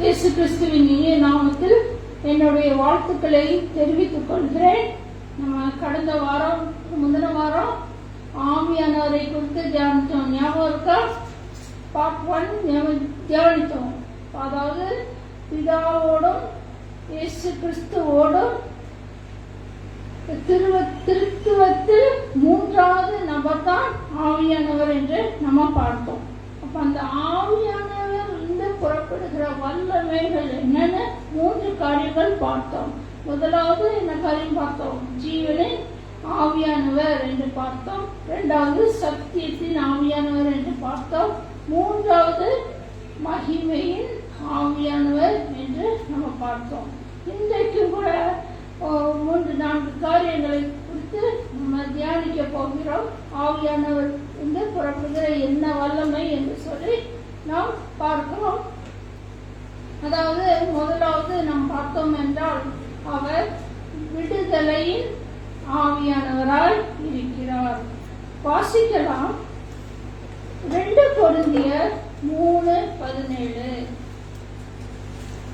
இயேசு கிறிஸ்துவின் இனிய நாமத்தில் என்னுடைய வாழ்த்துக்களை தெரிவித்துக் கொள்கிறேன். நம்ம கடந்த வாரம் முந்தின வாரம் ஆவியானவரை குறித்து தியானித்தோம். ஞாபகம் இருக்கா? பார்ட் 1 தியானித்தோம். அதாவது பிதாவோடும் இயேசு கிறிஸ்துவோடும் திருத்துவத்தில் மூன்றாவது நபர் தான் ஆவியானவர் என்று நம்ம பார்த்தோம். அப்ப அந்த ஆவியானவர் இருந்து புறப்படுகிற வல்லமைகள் என்னன்னு 3 காரியங்கள் பார்த்தோம். முதலாவது என்ன காரியம் பார்த்தோம்? ஜீவனின் ஆவியானவர் என்று பார்த்தோம். இரண்டாவது சத்தியத்தின் ஆவியானவர் என்று பார்த்தோம். மூன்றாவது மகிமையின் ஆவியானவர் என்று நம்ம பார்த்தோம். இன்றைக்கும் கூட 3-4 காரியங்களை குறித்து நம்ம தியானிக்க போகிறோம். ஆவியானவர் இருந்து புறப்படுகிற என்ன வல்லமை என்று சொல்லி நாம் பார்க்கிறோம். அதாவது முதலாவது நாம் பார்த்தோம் என்றால் அவர் விடுதலையின் ஆவியானவராய் இருக்கிறார். வாசிக்கலாம். 2 கொரிந்தியர் 3:17.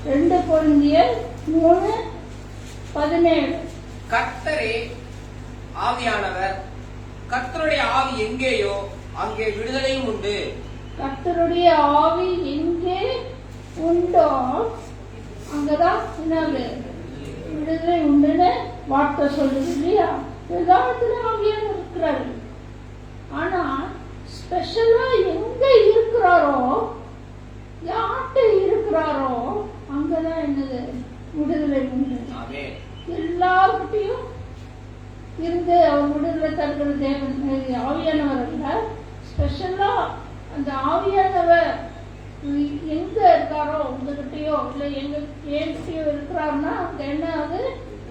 2 கொரிந்தியர் 3:17. கர்த்தரே ஆவியானவர், கர்த்தருடைய ஆவி எங்கேயோ அங்கே விடுதலையும் உண்டு. கர்த்தருடைய ஆவி எங்கே உண்டோ அங்கதான் என்னது விடுதலை உண்டுன்னு வார்த்தை சொல்லுது இல்லையா? எல்லாத்துல ஆவியானவர் இருக்கிறாரு. ஆனா ஸ்பெஷலா எங்க இருக்கிறாரோ, யார்கிட்ட இருக்கிறாரோ அங்கதான் என்னது விடுதலை உண்டு. எல்லார்கிட்டையும் இருந்து அவர் விடுதலை தருகிற தேவன் ஆவியானவர் அல்ல. ஸ்பெஷலா அந்த ஆவியானவர் எங்க இருக்காரோ உங்ககிட்டயோ இல்ல என்கிட்டயோ இருக்கிறாருன்னா அங்க என்ன அது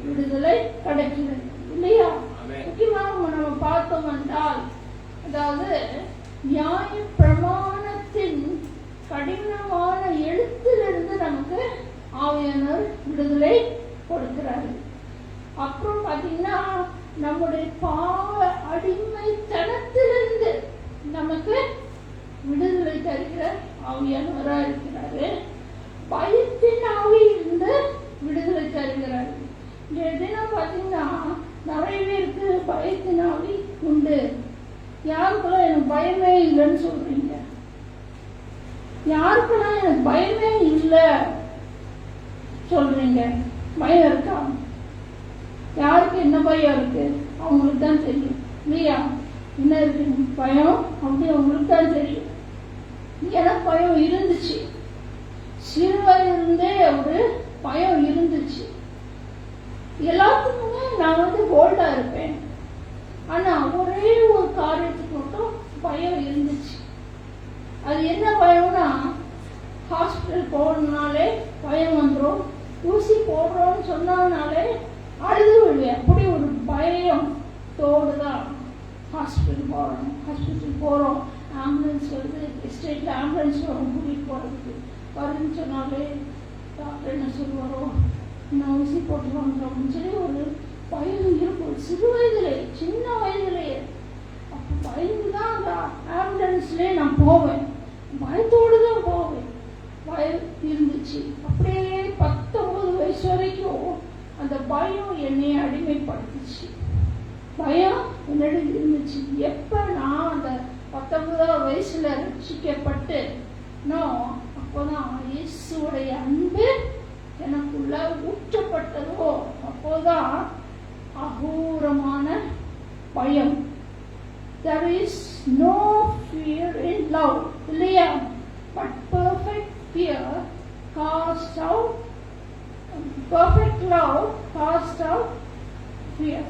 விடுதலை கிடைக்கிறது இல்லையா? முக்கியமாக நம்ம பார்த்தோம் என்றால், அதாவது நியாய பிரமாணத்தின் கடினமான எழுத்திலிருந்து நமக்கு ஆவியானவர் விடுதலை கொடுக்கிறாரு. அப்புறம் பாத்தீங்கன்னா நம்முடைய பாவ அடிமைத்தனத்திலிருந்து நமக்கு விடுதலை தருகிற ஆவியானவராக இருக்கிறாரு. பயத்தின் ஆவியிலிருந்து விடுதலை தருகிறாரு. இந்த தினம் பாத்தீங்கன்னா நிறைய பேருக்கு பயத்தின் ஆவி உண்டு. யாருக்கெல்லாம் எனக்கு பயமே இல்லைன்னு சொல்றீங்க? யாருக்கெல்லாம் எனக்கு பயமே இல்லை சொல்றீங்க? பயம் இருக்கா? யாருக்கு என்ன பயம் இருக்கு? அவங்களுக்கு தான் தெரியும் இல்லையா? என்ன இருக்கு பயம் அப்படி அவங்களுக்கு தான் தெரியும். எனக்கு பயம் இருந்துச்சு, சிறு வயதிலிருந்தே ஒரு பயம் இருந்துச்சு. எல்லாத்துக்குமே நான் போல்டா இருப்பேன். ஆனா ஒரே ஒரு காரியத்துக்கு மட்டும் பயம் இருந்துச்சு. அது என்ன பயம்னா, ஹாஸ்பிட்டல் போறதுனாலே பயம் வந்துடும். ஊசி போடுறோம்னு சொன்னாலே அழுது விடுவேன். அப்படி ஒரு பயம் தோடுதான் ஹாஸ்பிட்டல் போறோம். ஆம்புலன்ஸ் வருது, ஸ்டேட்ல ஆம்புலன்ஸ் வரும் கூட்டிட்டு போறதுக்கு. வருதுன்னு சொன்னாலே டாக்டர் என்ன சொல்லுவாரோ, நான் ஊசி போட்டுருவாங்க அப்படின்னு சொல்லி ஒரு பயம் இருக்கும். சிறு வயதிலே, சின்ன வயதிலேயே அப்போ பயந்துதான் அந்த ஆம்புலன்ஸ்லேயே நான் போவேன். பயத்தோடு தான் போவேன். பயம் இருந்துச்சு. அப்படியே 19 வயசு வரைக்கும் அந்த பயம் என்னை அடிமைப்படுத்துச்சு. பயம் என்னடி இருந்துச்சு. எப்ப நான் அந்த 19 வயசுல ரட்சிக்கப்பட்டு அப்போதான் இயேசுடைய அன்பு எனக்குள்ள ஊற்றப்பட்டதோ அப்போதான் அகோரமான பயம். There is no fear in love, இல்லையா? But perfect fear casts out, perfect love casts out fear.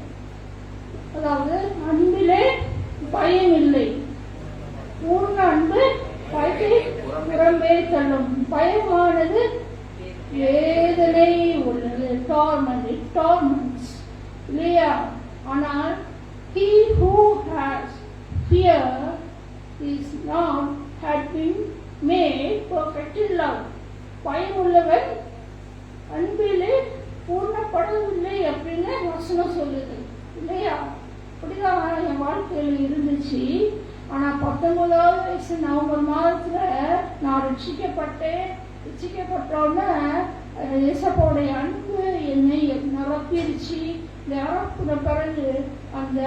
அதாவது அன்பிலே பயம் இல்லை, பூர்ண அன்பு பயத்தை புறம்பே தள்ளும். பயமானது வேதனை உள்ளது, torments இல்லையா? ஆனால் he who has fear is not had been made perfect in love. பயம் உள்ளவன் அன்பிலே பூர்ணப்படவில்லை அப்படின்னு வசனம் சொல்லுது இல்லையா? அப்படிதான் என் வாழ்க்கையில் இருந்துச்சு. ஆனா 19வது வயசு நவம்பர் மாதத்துல நான் ரட்சிக்கப்பட்டேன். ரட்சிக்கப்பட்டோன்னே இயேசப்பாவுடைய அன்பு என்னை நிரப்பிருச்சு. நிரப்புன பிறகு அந்த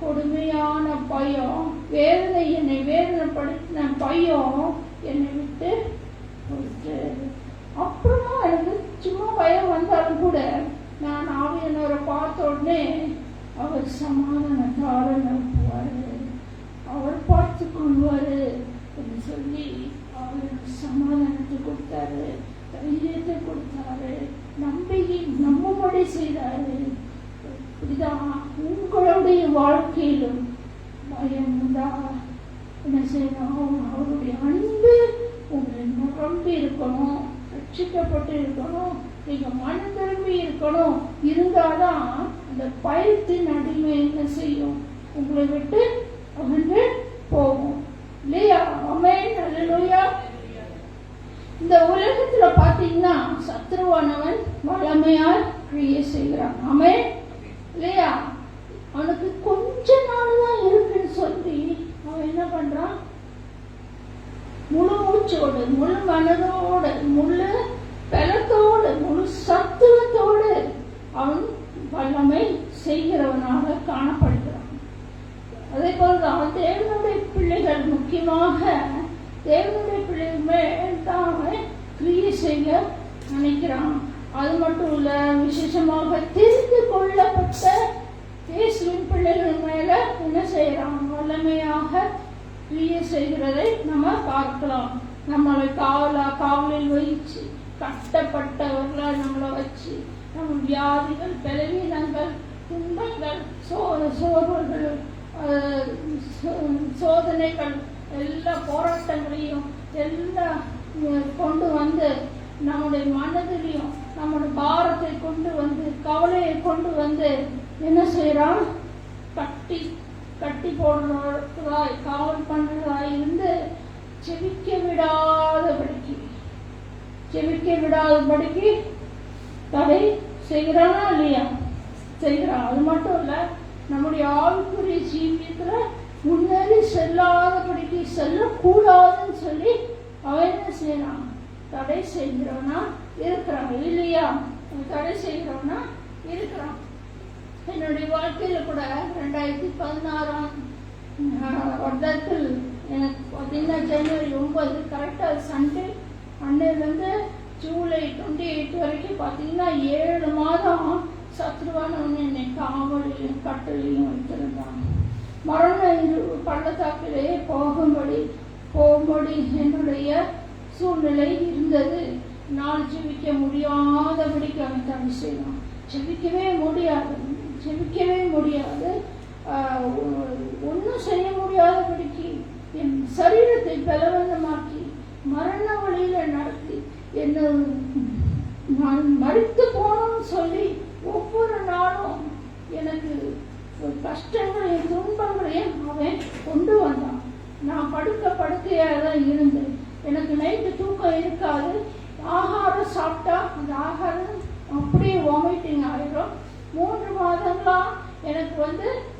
கொடுமையான பயம், என்னை வேதனைப்படுத்தின பயம் என்னை விட்டு போயிட்டு. அப்புறமா எனக்கு சும்மா பயம் வந்தாலும் கூட நான் ஆவியானவரை பார்த்த உடனே அவர் சமாதானத்தார நடத்துவாரு, அவர் பார்த்து கொள்வாரு என்று சொல்லி அவர் சமாதானத்தை கொடுத்தாரு, தைரியத்தை கொடுத்தாரு, நம்பிக்கை நம்பும்படி செய்தாரு. இப்படிதான் உங்களுடைய வாழ்க்கையிலும் பயம் உண்டா? என்ன செய்யணும்? அவருடைய அன்பு உங்களை நிரம்பி இருக்கணும், ரட்சிக்கப்பட்டு இருக்கணும், நீங்க மனம் திரும்பி இருக்கணும். இருந்தாதான் அந்த பயத்தின் அடிமை என்ன செய்யும்? உங்களை விட்டு அகன்று போகும் இல்லையா? ஆமென், அல்லேலூயா. இந்த உலகத்துல பாத்தீங்கன்னா சத்ருவானவன் வல்லமையால் கிரியை செய்கிறான். ஆமென், இல்லையா? அவனுக்கு கொஞ்ச நாள் தான் இருக்குன்னு சொல்லி அவன் என்ன பண்றான்? முழு மூச்சோடு, முழு மனதோடு, முழு பலத்தோடு, முழு சத்துவத்தோடு அவன் வல்லமை செய்கிறவனாக காணப்படுகிறான். அதே போலதான் தேவனுடைய பிள்ளைகள், முக்கியமாக தேவனுடைய பிள்ளைகள் மேல் தான் கிரியை செய்ய நினைக்கிறான். அது மட்டும் இல்ல, விசேஷமாக தெரிந்து கொள்ளப்பட்ட இயேசுவின் பிள்ளைகள் மேல என்ன செய்யறான்? வல்லமையாக கிரியை செய்கிறதை நம்ம பார்க்கலாம். நம்மளை காவலில் வைச்சு, கட்டப்பட்டவர்களை நம்மளை வச்சு, நம்ம வியாதிகள், பலவீனங்கள், துன்பங்கள், சோர்வுகள், சோதனைகள், எல்லா போராட்டங்களையும் எல்லாம் கொண்டு வந்து நம்முடைய மனதிலையும் நம்முடைய பாரத்தை கொண்டு வந்து, கவலையை கொண்டு வந்து என்ன செய்யறான்? கட்டி போடுறதாய், காவல் பண்றதாய் இருந்து செவிக்க விடாதபடிக்கு தடை செய்கிறானா இல்லையா? செய்கிறான். அது மட்டும் இல்ல, நம்முடைய ஆவிக்குரிய ஜீவியத்துல முன்னேறி செல்லாதபடிக்கு, செல்லக்கூடாதுன்னு சொல்லி அவன் என்ன செய்யறான்? தடை செய்கிறவனா இருக்கிறான் இல்லையா? தடை செய்கிறவனா இருக்கிறான். என்னுடைய வாழ்க்கையில கூட 2016 வருடத்தில் எனக்கு பார்த்தீங்கன்னா ஜனவரி 9 கரெக்டா சண்டே, அன்னையிலிருந்து ஜூலை 28 வரைக்கும் பார்த்தீங்கன்னா 7 மாதம் சத்ருவானவன் என்னை காவலிலும் கட்டளையும் வைத்திருந்தான். மரண பள்ளத்தாக்கிலே போகும்படி என்னுடைய சூழ்நிலை இருந்தது. நான் ஜெபிக்க முடியாதபடிக்கு அவன் தடை செய்தான். ஜெபிக்கவே முடியாது, ஒன்றும் செய்ய முடியாதபடிக்கு என் சரீரத்தை பலவந்தமாக்கி மரண வழியில நடத்தி என்ன நான் மறித்து போனோம்னு சொல்லி ஒவ்வொரு நாளும் எனக்கு கஷ்டங்களையும் துன்பங்களையும் அவன் கொண்டு வந்தான். நான் படுக்கையாக தான் இருந்தேன். எனக்கு நைட்டு தூக்கம் இருக்காது. ஆகாரம் சாப்பிட்டா அந்த ஆகாரம் அப்படியே வாமிட்டிங் ஆயிடும். 3 மாதங்களா எனக்கு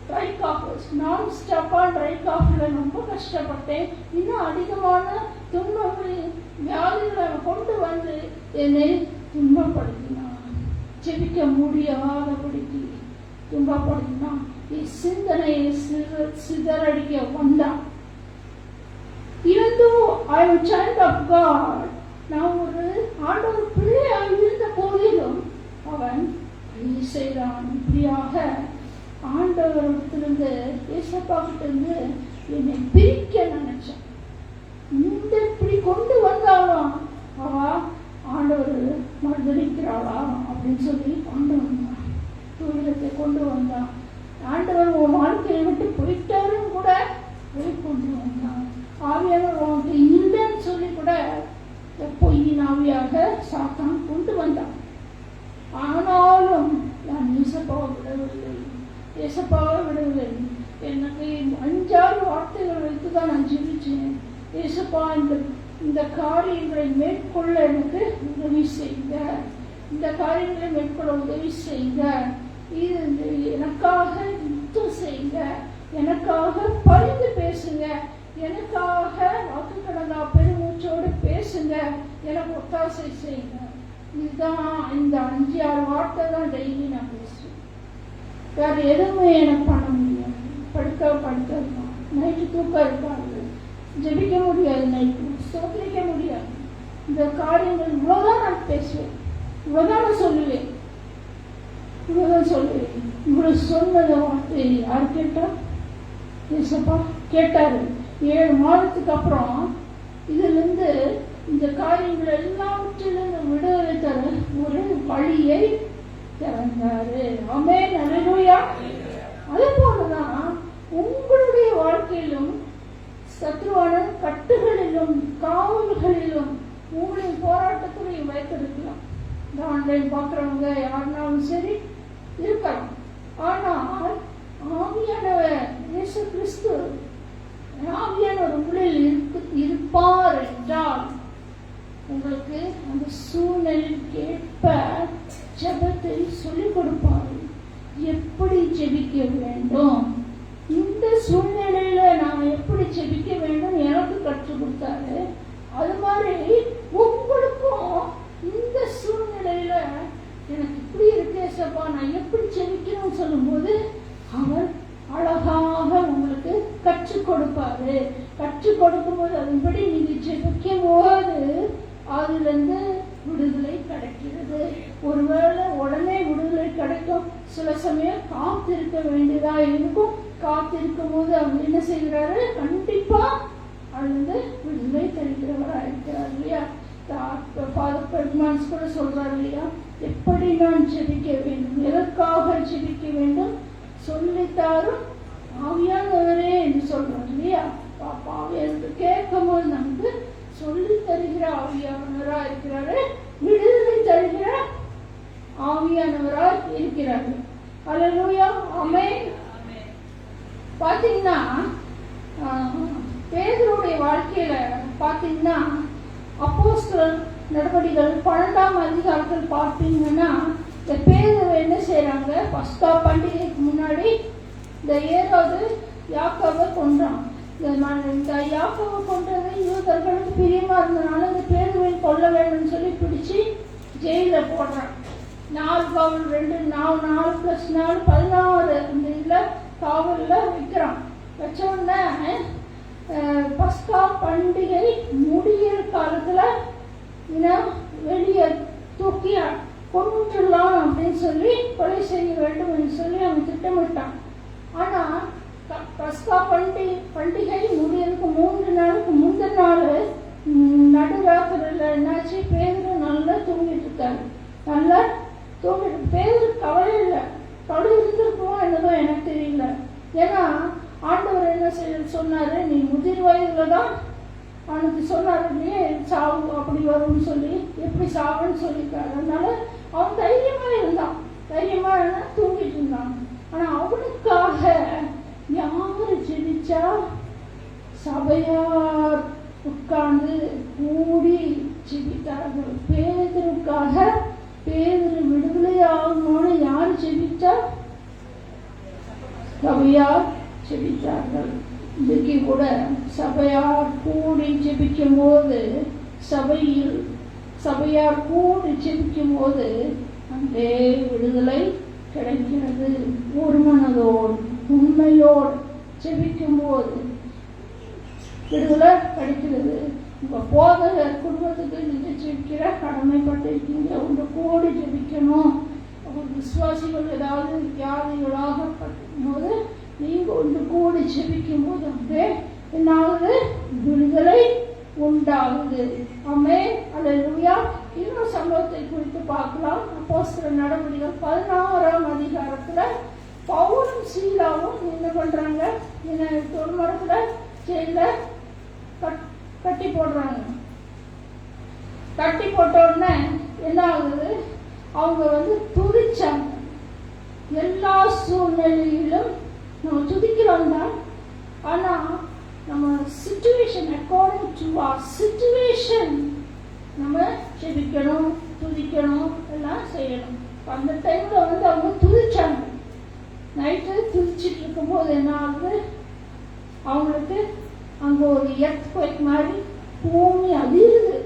ட்ரை காஃப், நான் ஸ்டாப்பா ட்ரை காஃப்ல ரொம்ப கஷ்டப்பட்டேன். இன்னும் அதிகமான துன்பங்களை, வியாதிகளை கொண்டு வந்து என்னை துன்பப்படுத்தினான். ஜெபிக்க முடியாதபடிக்கு துன்பப்படுத்தினான். என் சிந்தனையை சிதறடிக்க வந்தான். Even though I am a child of God, நான் ஒரு ஆண்டவர் பிள்ளையாக இருந்த போதிலும் அவன் செய்தான். இப்படியாக ஆண்டவரிடத்திலிருந்து, இயேசப்பாவிட்டிருந்து என்னை பிரிக்க நினைச்சான். இப்படி கொண்டு வந்தாலும் அவ ஆண்டவர் மறுதளிக்கிறாளா அப்படின்னு சொல்லி கொண்டு வந்தான். துயரத்தை கொண்டு வந்தான். ஆண்டவர் உன் வாழ்க்கையை விட்டு போயிட்டாருன்னு கூட கொண்டு வந்தான். ஆவியானவர் உனக்கு இல்லைன்னு சொல்லி கூட பொய்யின் ஆவியாக சாத்தான் கொண்டு வந்தான். ஆனாலும் நான் ஏசப்பாவை விடவில்லை. எனக்கு 5-6 வார்த்தைகள் வைத்துதான் நான் ஜெபிச்சேன். ஏசப்பா, இந்த காரியங்களை மேற்கொள்ள எனக்கு உதவி செய்க, இந்த காரியங்களை மேற்கொள்ள உதவி செய்க, இது எனக்காக யுத்தம் செய்க, எனக்காக பரிந்து பேசுங்க, எனக்காக வாக்கு கடங்கா பெருமூச்சோடு பேச பேசுங்க, எனக்கு ஒத்தாசை செய்யுங்க. இதுதான் இந்த 5-6 வார்த்தை தான் டெய்லி நான் பேசுவேன். வேற எதுவுமே எனக்கு பண்ண முடியாது. படுக்க நைட்டு தூக்கம் இருக்காது, ஜெபிக்க முடியாது, நைட்டு ஸ்தோத்திரிக்க முடியாது. இந்த காரியங்கள் இவ்வளோதான் நான் பேசுவேன், இவ்வளோதான் நான் சொல்லுவேன், இவ்வளோதான் சொல்லுவேன். இவ்வளவு சொன்னத வார்த்தை யார் கேட்டா? ஏசப்பா கேட்டாரு. 7 மாதத்துக்கு அப்புறம் இதிலிருந்து இந்த காரியங்கள் எல்லாவற்றிலிருந்து விடுதலை தர ஒரு வழியை திறந்தாரு. ஆமென், அல்லேலூயா. அதே போலதான் உங்களுடைய வாழ்க்கையிலும் சத்ருவான கட்டுகளிலும் காவல்களிலும் உங்களின் போராட்டத்திலையும் வைத்திருக்கலாம். இந்த ஆன்லைன் பார்க்குறவங்க யாருனாலும் சரி இருக்கலாம். ஆனால் ஆவியானவர் இயேசு கிறிஸ்து ஆவியானவர் உங்களில் இருப்பார் என்றால் உங்களுக்கு அந்த சூழ்நிலைக்கு ஏற்ப ஜெபத்தை சொல்லிக் கொடுப்பார். எப்படி ஜெபிக்க வேண்டும், இந்த சூழ்நிலையில நான் எப்படி ஜெபிக்க வேண்டும் எனக்கு கற்றுக் கொடுத்தாரு. அது மாதிரி உங்களுக்கும் இந்த சூழ்நிலையில எனக்கு இப்படி இருக்கே சப்பா, நான் எப்படி ஜெபிக்கணும்னு சொல்லும்போது அவர் அழகாக உங்களுக்கு கற்றுக் கொடுப்பாரு. கற்றுக் கொடுக்கும் போது அதன்படி நீங்க ஜெபிக்கும் போது அதுல இருந்து விடுதலை கிடைக்கிறது. ஒருவேளை உடனே விடுதலை கிடைக்கும், சில சமயம் காத்திருக்க வேண்டியதா இருக்கும். காத்திருக்கும் போது அவர் என்ன செய்கிறாரு? கண்டிப்பா அழுந்து விடுதலை தருகிறவரா இருக்கிறார் இல்லையா? ஃபாதர் பெர்மான்ஸ் கூட சொல்றாரு இல்லையா, எப்படி நான் ஜெபிக்க வேண்டும், எதற்காக ஜெபிக்க வேண்டும் சொல்லித்தாரும் ஆவியானவரே என்று சொல்றாரு இல்லையா? ஆவியானவருக்கு கேட்கும் போது நமக்கு சொல்லி தருகிற ஆவியானவரா இருக்கிறாரு, விடுதலை தருகிற ஆவியானவரா இருக்கிறாரு. அல்லேலூயா, ஆமென். பாத்தீங்கன்னா பேதுருடைய வாழ்க்கையில பாத்தீங்கன்னா அப்போஸ்தலர் நடவடிக்கைகள் 12ஆம் அதிகாரத்தில் பார்த்தீங்கன்னா இந்த பேதுரு என்ன செய்யறாங்க? பஸ்கா பண்டிகைக்கு முன்னாடி இந்த ஏரோது யாக்கோபை கொன்றான். இந்த யாக்கோபை கொன்றது யூதர்களுக்கு பிரியமா இருந்தனால இந்த பேதுருவை கொல்ல வேண்டும் சொல்லி பிடிச்சி ஜெயில போடுறான். 4 காவல் 2 4 + 4 16 இந்த இதுல காவல்ல வைக்கிறான். வச்ச உடனே பஸ்கா பண்டிகை முடிகிற காலத்துல வெளியே தூக்கி கொண்டுலாம் அப்படின்னு சொல்லி கொலை செய்ய வேண்டும் என்று சொல்லி அவன் திட்டமிட்டான். ஆனா பஸ்கா பண்டிகை முடியறதுக்கு 3 நாளுக்கு முந்தின நாள் நடுராத்திரில என்னாச்சு? பேதுரு நல்லா தூங்கிட்டு இருக்காரு. நல்லா தூங்கிட்டு பேதுரு கவலை இல்லை, கவலை இருந்திருக்குமோ என்னதோ எனக்கு தெரியல. ஏன்னா ஆண்டவர் என்ன சொன்னாரு? நீ முதிர் வயதுல தான் அவனுக்கு சொன்னாரு இல்லையே சாவு அப்படி வரும்னு சொல்லி, எப்படி சாவுன்னு சொல்லியிருக்காரு. அதனால அவன் தைரியமா இருந்தான், தைரியமா தூங்கிட்டு இருந்தான். ஆனா அவனுக்காக யாரு ஜெபிச்சா? சபையார் உட்கார்ந்து கூடி ஜெபித்தார்கள். பேதுருக்காக, பேதுரு விடுதலை ஆகணும்னு யாரு ஜெபிச்சா? சபையார் ஜெபித்தார்கள். இன்னைக்கு கூட சபையார் கூடி ஜெபிக்கும் போது, சபையார் கூடி ஜெபிக்கும் போது அங்கே விடுதலை கிடைக்கிறது. ஒரு மனதோடு உண்மையோடு ஜெபிக்கும் போது விடுதலை கிடைக்கிறது. உங்க போதகர் குடும்பத்துக்கு நீங்க ஜெபிக்கிற கடமைப்பட்டிருக்கீங்க. உங்க கூடி ஜெபிக்கணும். விசுவாசிகள் ஏதாவது வியாதிகளாக போது நீங்க ஒன்று கூடி ஜெபிக்கும் போது அங்கே என்னாவது விடுதலை உண்டாகுது. ஆமென், அல்லேலூயா. இன்னொரு சம்பவத்தை குறித்து பார்க்கலாம். அப்போஸ்தலர் நடவடிக்கைகள் 16ஆம் அதிகாரத்துல பவுலும் சீலாவும் என்ன பண்றாங்க? ஒரு மரத்துல ஜெயில கட்டி போடுறாங்க. கட்டி போட்ட உடனே என்ன ஆகுது? அவங்க துதிச்சாங்க. எல்லா சூழ்நிலையிலும் நம்ம துதிக்கிறோம் தான், ஆனா நம்ம situation according to our situation நம்ம ஜெபிக்கணும், துதிக்கணும், எல்லாம் செய்யணும். அந்த டைம்ல அவங்க துதிச்சாங்க. நைட்டு துதிச்சிட்டு இருக்கும்போது என்ன ஆகுது? அவங்களுக்கு அங்க ஒரு எர்த்குவேக் மாதிரி பூமி அதிருது.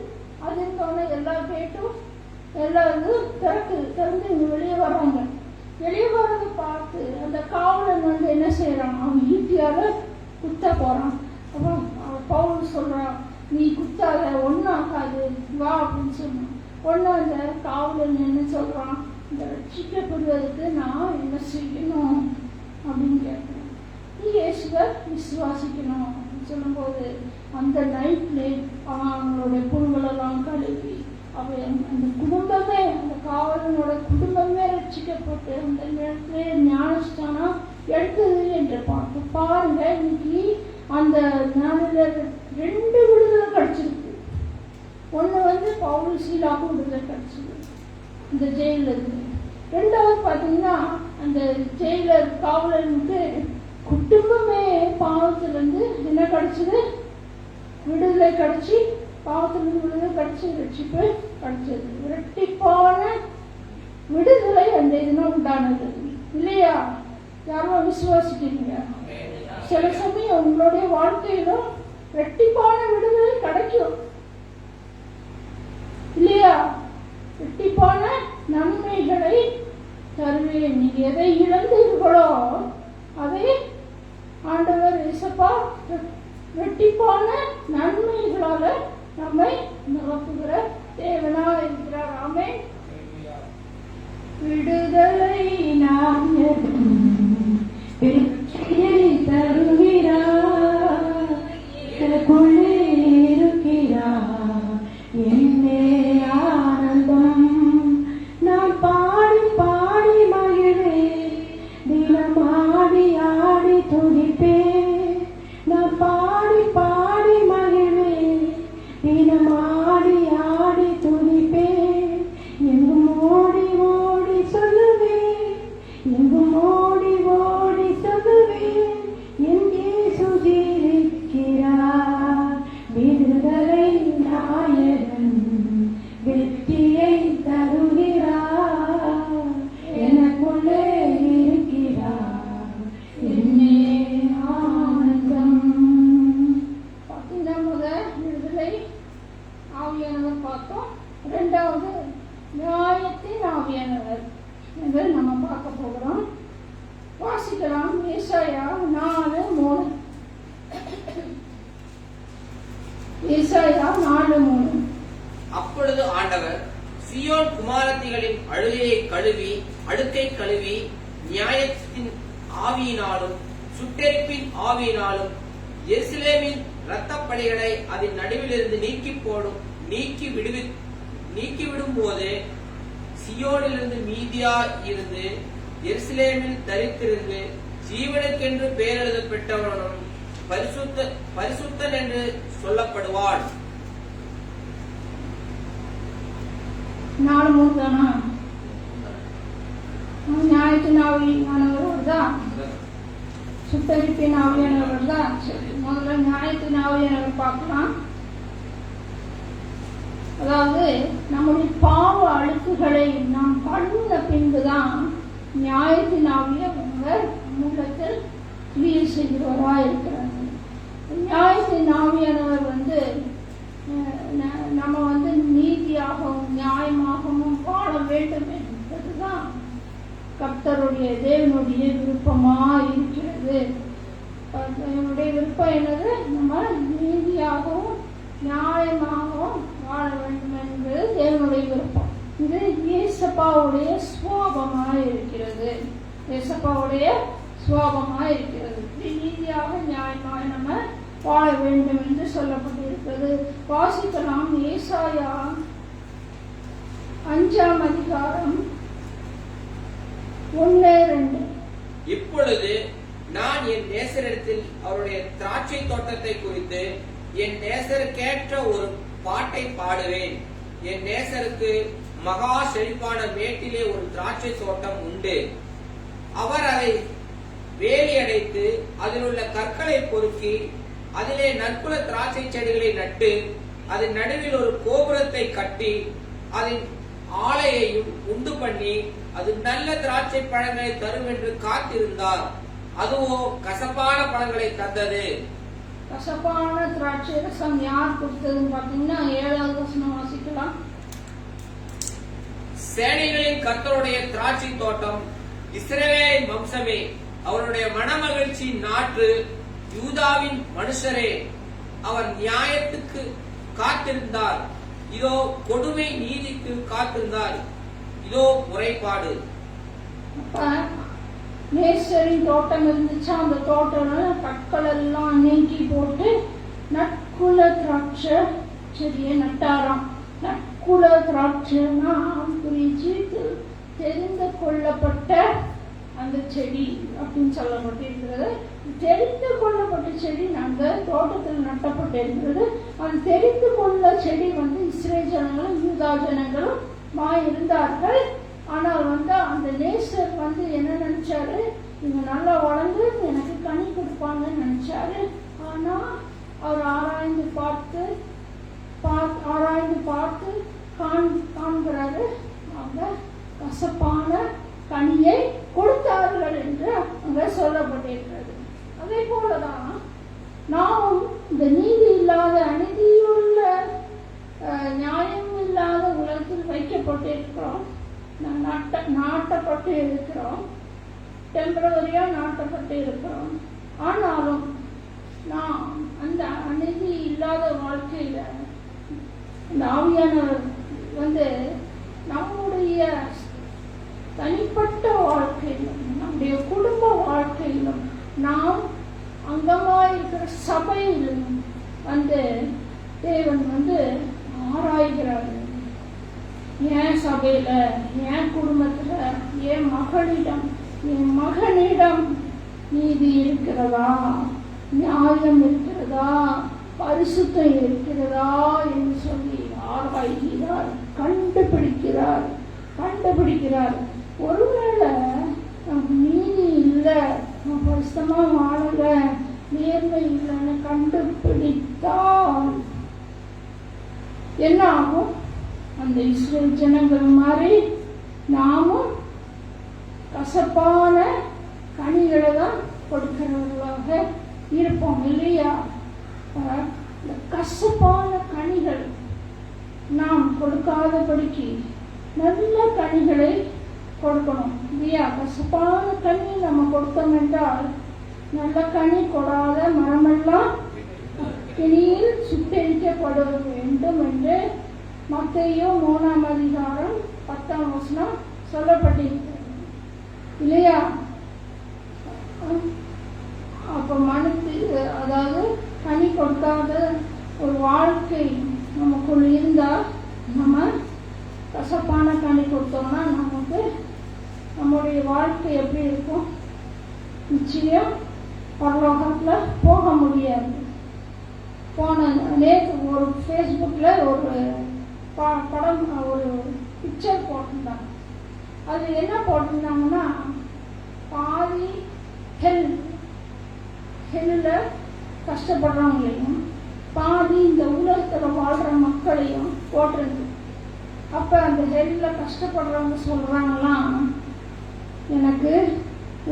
அது இருந்தோடனே எல்லா கேட்டும் எல்லாம் திறந்து இங்க வெளியே வர்றாங்க. வெளியே வர்றதை பார்த்து அந்த காவலன் வந்து என்ன செய்யறான், அவன் ஈட்டியால குத்த போறான். அப்போ பவுல் சொல்றான், நீ குத்தாத, ஒன்னாகாது, வா அப்படின்னு சொன்னான். ஒன்னு அந்த காவலன் என்ன சொல்றான், இந்த ரட்சிக்கப்படுவதற்கு நான் என்ன செய்யணும் அப்படின்னு கேட்கிறேன். நீ இயேசுவை விசுவாசிக்கணும் அப்படின்னு சொல்லும்போது அந்த நைட்ல அவங்களுடைய புண்களெல்லாம் கழுவி அந்த குடும்பமே, அந்த காவலனோட குடும்பமே ரட்சிக்கப்பட்டு அந்த நேரத்திலே ஞானஸ்தானம் எடுத்தது என்று பாருங்க. இன்னைக்கு அந்த நாளில் 2 விடுதலை கிடைச்சிருக்கு. ஒன்று வந்து பவுல் சீலாவுக்கு விடுதலை கிடைச்சது இந்த ஜெயில இருந்து. 2வது பார்த்தீங்கன்னா அந்த ஜெயிலர் காவலனுக்கு குடும்பமே பாவத்திலிருந்து என்ன கிடைச்சது, விடுதலை கிடைச்சி, பாவத்திலிருந்து விடுதலை கிடைச்சி ரட்சிப்பு கிடைச்சது. இரட்டிப்பான விடுதலை அந்த இதனால் உண்டானது இல்லையா? யாரும் விசுவாசிக்கிறீங்க? சில சமயம் உங்களுடைய வாழ்க்கையிலும் இரட்டிப்பான விடுதலை கிடைக்கும் இல்லையா? இரட்டிப்பான நன்மைகளை தருவேன். நீங்க எதை இழந்தீர்களோ அதை ஆண்டவர் இயேசுப்பா இரட்டிப்பான நன்மைகளால நம்மை நிரப்புகிற தேவனா இருக்கிறார். ஆமென். விடுதலை நாம் வெற்றியை தருகிறார், எனக்குள்ளே இருக்கிறார், என்னே ஆனந்தம். நான் பாடி பாடி மகிழ்வேன், தினம் ஆடி ஆடி துடிப்பேன். நான் பாடி பாடி மகிழ்வேன், தினம் ஆடி ஆடி துடிப்பேன். எங்கும் ஓடி ஓடி சொல்லுவேன், எங்கும் ஓடி ஓடி சொல்லுவேன், என் இயேசு இருக்கிறார். விடுதலை நாயகன் வெற்றியை தருகிறார், எனக்குள்ளே இருக்கிறார், என்னே ஆனந்தம். பார்த்தீங்கன்னா விடுதலை ஆவியானவர் பார்த்தோம். 2வது நியாயத்தின் ஆவியானவர் என்று நம்ம பார்க்க போகிறோம். வாசிக்கலாம். ஏசாயா 4:3. ஏசாயா 4:3. அப்பொழுது ஆண்டவர் சீயோன் குமாரத்திகளின் அழுக்கை கழுவி நியாயத்தின் ஆவியினாலும் சுட்டெரிப்பின் ஆவியினாலும் எருசலேமின் இரத்தப்பழிகளை அதன் நடுவிலிருந்து நீக்கிவிடும் போது சியோனிலிருந்து மீதியா இருந்து எருசலேமில் தரித்திருந்து ஜீவனுக்கென்று பெயர் எழுதப்பட்டவனும் பரிசுத்தன் என்று சொல்லப்படுவான். 4:3 தானா? நியாயத்தின் ஆவியானவர் தான், சுட்டரிப்பின் ஆவியானவர் தான். முதல்ல நியாயத்தின் ஆவியானவர் பார்க்கலாம். அதாவது நம்முடைய பாவ அழுக்குகளை நாம் கழுவின பின்புதான் நியாயத்தின் ஆவியானவர் மூலத்தில் கிரியை செய்கிறவராக இருக்கிறார். நியாயத்தின் ஆவியானவர் வந்து நம்ம வந்து நீதியாகவும் நியாயமாகவும் வாழ வேண்டும் என்பதுதான் கர்த்தருடைய தேவனுடைய விருப்பமா இருக்கிறது. தேவனுடைய விருப்பம் என்னது? நம்ம நீதியாகவும் நியாயமாகவும் வாழ வேண்டும் என்பது தேவனுடைய விருப்பம். இது இயேசப்பாவுடைய சுவாபமாய் இருக்கிறது. இயேசப்பாவுடைய சுவாபமாய் இருக்கிறது. நீதியாக நியாயமாக நம்ம வாழ வேண்டும் என்று சொல்லப்பட்டிருக்கிறது. வாசிக்கலாம். ஏசாயா 5ஆம் அதிகாரம் 1-2. இப்பொழுது நான் என் நேசரிடத்தில் அவருடைய திராட்சை தோட்டத்தை குறித்து என் நேசருக்கேற்ற ஒரு பாட்டை பாடுவேன். என் நேசருக்கு மகா செழிப்பான மேட்டிலே ஒரு திராட்சை தோட்டம் உண்டு. அவர் அதை வேலி அடைத்து அதில் உள்ள கற்களை பொறுக்கி அதிலே நற்குல திராட்சை செடிகளை நட்டு அதன் நடுவில் ஒரு கோபுரத்தை கட்டி அதன் ஆலையையும் உண்டு பண்ணி அது நல்ல திராட்சை பழங்களை தரும் என்று காத்திருந்தார். அதுவோ கசப்பான பழங்களை தந்தது. கசப்பான திராட்சை ரசம் யார் கொடுத்ததுன்னு பார்த்தீங்கன்னா 7வது வசனம் வாசிக்கலாம். சேனைகளின் கர்த்தருடைய திராட்சை தோட்டம் இஸ்ரவேலின் வம்சமே, அவருடைய மனமகிழ்ச்சி நாற்று யூதாவின் மனுஷரே. அவர் நியாயத்துக்கு காத்திருந்தார், இதோ கொடுமை நீதிக்கு காத்திருந்தார், இதோ முறைப்பாடு. நேசரின் தோட்டம் இருந்துச்சு. அந்த தோட்டம் கற்கள் எல்லாம் நீக்கி போட்டு நற்குல திராட்சை செடியை நட்டாராம். நற்குல திராட்சைன்னா குறிச்சு தெரிந்து கொள்ளப்பட்ட அந்த செடி அப்படின்னு சொல்லப்பட்டிருக்கிறது. தெரிந்து கொள்ளப்பட்ட செடி அந்த தோட்டத்தில் நட்டப்பட்டிருக்கிறது. அது தெரிந்து கொள்ள செடி இஸ்ரேல் ஜனங்களும் யூதா ஜனங்களும் இருந்தார்கள். ஆனால் அந்த நேசர் என்ன நினைச்சாரு, இவங்க நல்லா வளர்ந்து எனக்கு கனி கொடுப்பாங்கன்னு நினைச்சாரு. ஆனா அவர் ஆராய்ந்து பார்த்து காண்கிறாரு, அவங்க கசப்பான கனியை கொடுத்தார்கள் என்று அங்க சொல்லப்பட்டிருக்கிறது. அதே போலதான் நாம் இந்த நீதி இல்லாத அநீதியுள்ள நியாயம் இல்லாத உலகத்தில் வைக்கப்பட்டிருக்கிறோம், நாட்டப்பட்டு இருக்கிறோம், டெம்பரவரியா நாட்டப்பட்டு இருக்கிறோம். ஆனாலும் நாம் அந்த அநீதி இல்லாத வாழ்க்கையில இந்த ஆவியானவர் நம்முடைய தனிப்பட்ட வாழ்க்கையிலும் நம்முடைய குடும்ப வாழ்க்கையிலும் நாம் அங்கமாயிருக்கிற சபையிலும் தேவன் ஆராய்கிறார். என் சபையில, என் குடும்பத்துல, என் மகளிடம், என் மகனிடம் நீதி இருக்கிறதா, நியாயம் இருக்கிறதா, பரிசுத்தம் இருக்கிறதா என்று சொல்லி ஆராய்கிறார், கண்டுபிடிக்கிறார். ஒருவேளை நமக்கு நீதி இல்லை, பரிசுத்தமா வாழல, நேர்மை இல்லைன்னு கண்டுபிடித்தால் என்ன ஆகும்? அந்த இஸ்ரேல் ஜனங்கள் மாதிரி நாமும் கசப்பான கனிகளை தான் கொடுக்கிறவர்களாக இருப்போம் இல்லையா? இந்த கசப்பான கனிகள் நாம் கொடுக்காதபடிக்கு நல்ல கனிகளை கொடுக்கணும் இல்லையா? கசப்பான கனி நம்ம கொடுத்தோம் என்றால் நல்ல கனி கொடாத மரமெல்லாம் கிணியில் சுட்டரிக்கப்பட வேண்டும் என்று மத்தேயு 3ஆம் அதிகாரம் 10ஆம் வசனம் சொல்லப்பட்டிருக்கிறது இல்லையா? அப்ப அதாவது கனி கொடுக்காத ஒரு வாழ்க்கை நமக்குள் இருந்தா, நம்ம கசப்பான கனி கொடுத்தோம்னா நமக்கு நம்முடைய வாழ்க்கை எப்படி இருக்கும்? நிச்சயம் பரலோகத்துல போக முடியாது. நேற்று ஒரு ஃபேஸ்புக்ல ஒரு படம், ஒரு பிக்சர் போட்டிருந்தாங்க. அது என்ன போட்டிருந்தாங்கன்னா, பாதி ஹெல்ல கஷ்டப்படுறவங்களையும் பாதி இந்த உலகத்துல வாழ்ற மக்களையும் போட்டிருக்கு. அப்ப அந்த ஹெல்ல கஷ்டப்படுறவங்க சொல்றாங்களாம், எனக்கு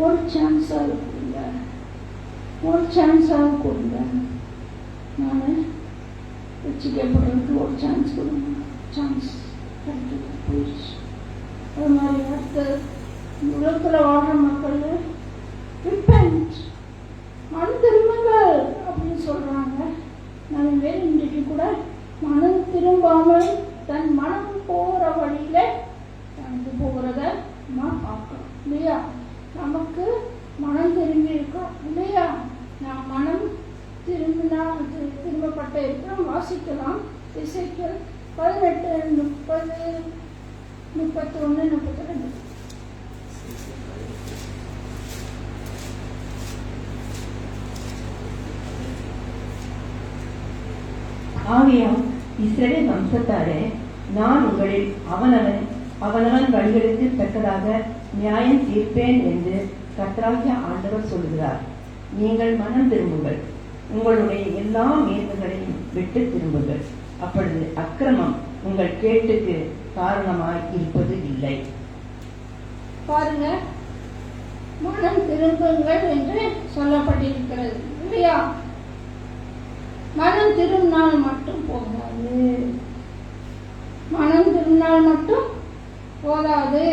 ஒரு சான்ஸாக கொடுங்க, நான் வச்சுக்கப்படுறதுக்கு ஒரு சான்ஸ் கொடுங்க. சான்ஸ் போயிடுச்சு. அது மாதிரி அடுத்த உலகத்தில் வாழ்ற மக்கள் மனம் திரும்புங்கள் அப்படின்னு சொல்றாங்க. நான் இன்றைக்கு கூட மனம் திரும்பாமல் தன் மனம் போகிற வழியில கடந்து போகிறத நான் பார்க்கிறோம் இல்லையா? நமக்கு மனம் திரும்பி இருக்கோம் இல்லையா? நாம் மனம் திரும்பப்பட்ட இருக்கிறோம். வாசிக்கலாம். எசேக்கியேல் 18:30, 31, 32. ஆகையால் இஸ்ரவேல் வம்சத்தாரே, நான் உங்களில் அவனவன் வழிகளுக்கு தக்கதாக நியாயம் தீர்ப்பேன் என்று கர்த்தராகிய ஆண்டவர் சொல்கிறார். நீங்கள் மனம் திரும்புங்கள், உங்களுடைய எல்லா மேன்மைகளையும் விட்டு திரும்புங்கள். அப்பொழுது அக்கிரமம் உங்கள் கேட்டுக்கு காரணமாய் இருப்பது இல்லை. பாருங்க, மனம் திரும்புங்கள் என்று சொல்லப்பட்டிருக்கிறது இல்லையா? மனம் திரும்பினால் மட்டும் போதாது. மனம் திரும்பினால் மட்டும் போதாது.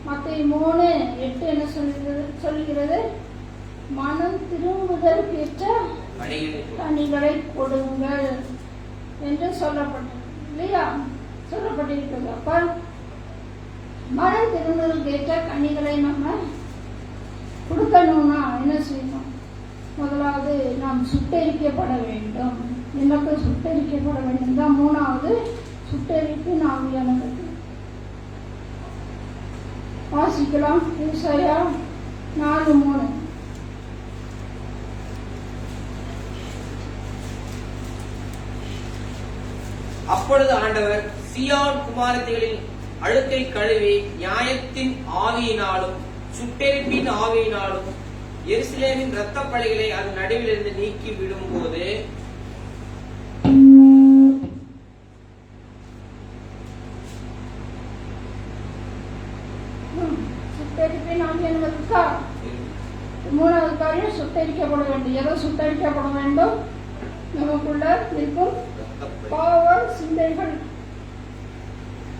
மத்தேயு 3:8 என்ன சொல்கிறது? மனம் திரும்புதற்கேற்ற கனிகளை கொடுங்கள் என்று சொல்லப்பட்டது இல்லையா? சொல்லப்பட்டிருக்கிறது. அப்ப மனம் திரும்புதற்கேற்ற கனிகளை நம்ம கொடுக்கணும்னா என்ன செய்யணும்? முதலாவது நாம் சுட்டரிக்கப்பட வேண்டும். எனக்கு சுட்டரிக்கப்பட வேண்டும் தான் மூணாவது சுட்டரிப்பு ஆவியானது. வாசிக்கலாம். ஏசாயா 4:3. அப்பொழுது ஆண்டவர் சீயோன் குமாரத்திகளின் அழுக்கை கழுவி நியாயத்தின் ஆவியினாலும் சுட்டெரிப்பின் ஆவியினாலும் எருசலேமின் இரத்த பழிகளை அது நடுவிலிருந்து நீக்கி விடும் போது சுட்டரிப்பின் ஆவியானவருக்கு மூணாவது காரியம் சுட்டரிக்கப்பட வேண்டும். எதோ சுட்டரிக்கப்பட வேண்டும்? நமக்குள்ள இருக்கும் பாவ சிந்தைகள்,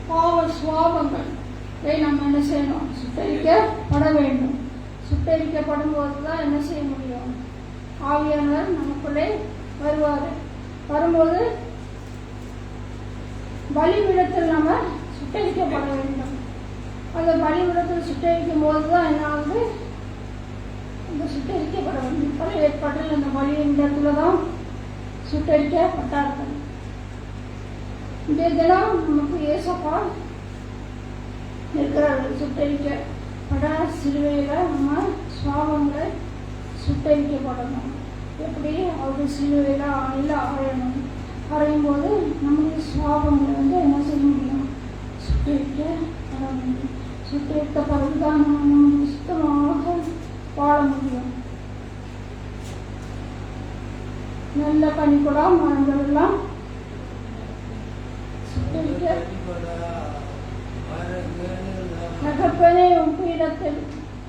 பாவ சுவாபங்கள் நம்ம என்ன செய்யணும்? சுட்டரிக்கப்பட வேண்டும். சுட்டரிக்கப்படும் போதுதான் என்ன செய்ய முடியும்? ஆவியானவர் நமக்குள்ளே வருவார். வரும்போது பலிபீடத்தில் நம்ம சுட்டரிக்கப்பட வேண்டும். அந்த பலிபீடத்தில் சுட்டரிக்கும் போதுதான் என்ன ஆகுது? இந்த சுட்டரிக்கப்பட வேண்டும். பழைய ஏற்பாட்டில் அந்த பலிபீடத்துலதான் சுட்டரிக்கப்பட்டார்கள். இன்றைய தினம் நமக்கு ஏசப்பா இருக்கிறார்கள். சுட்டரிக்கப்பட சிலுவையில நம்ம சுவாபங்களை சுட்டரிக்கப்படணும். எப்படி? அவருடைய சிலுவையில ஆணையில ஆழணும். அறையும் போது நம்முடைய சுவாபங்களை என்ன செய்ய முடியும்? சுட்டரிக்கப்பட முடியும். சுட்டரித்த பிறகுதான் நம்ம சுத்தமாக வாழ முடியும். நல்ல கனிக்கூடா மரங்கள் எல்லாம் தகப்பனே உன் பீடத்தில்,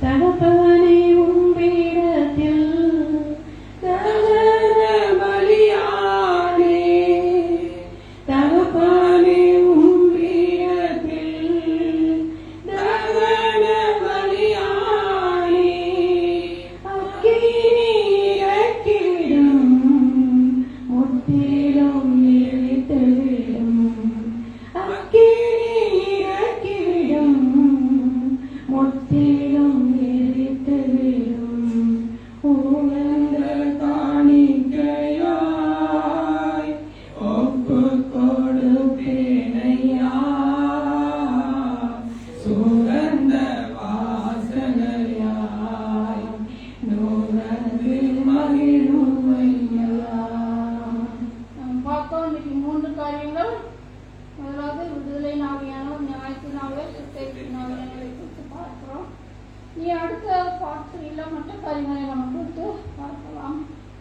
தகப்பனே உன் பீடத்தில் தகன பலியானே, தகப்பனே உன் பீடத்தில் தகன பலியானே, அக்கினி இறக்கிவிடும் முற்றிலும் எரித்துவிடும், அக்கினி இறக்கிவிடும் முற்றிலும் எரித்துவிடும், உகந்த காணிக்கையாய் ஒப்புக் கொடுப்பேனையா, சுகந்த வாசனையாய் நுகர்ந்து மகிழுமையா. நாம் பார்த்தோம் இன்னைக்கு 3 காரியங்கள். முதலாவது விடுதலை ஆவியானவர், நியாயத்தின் ஆவியானவர், சுட்டரிப்பின் ஆவியானவரை குறித்து பார்க்கிறோம். நீ அடுத்த பார்த்துல மற்ற காரியங்களை நம்ம குறித்து பார்க்கலாம்.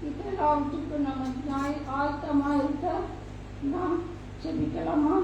இது எல்லாவற்றுக்கும் நம்ம ஆயத்தமா இருக்க நாம் ஜெபிக்கலாமா?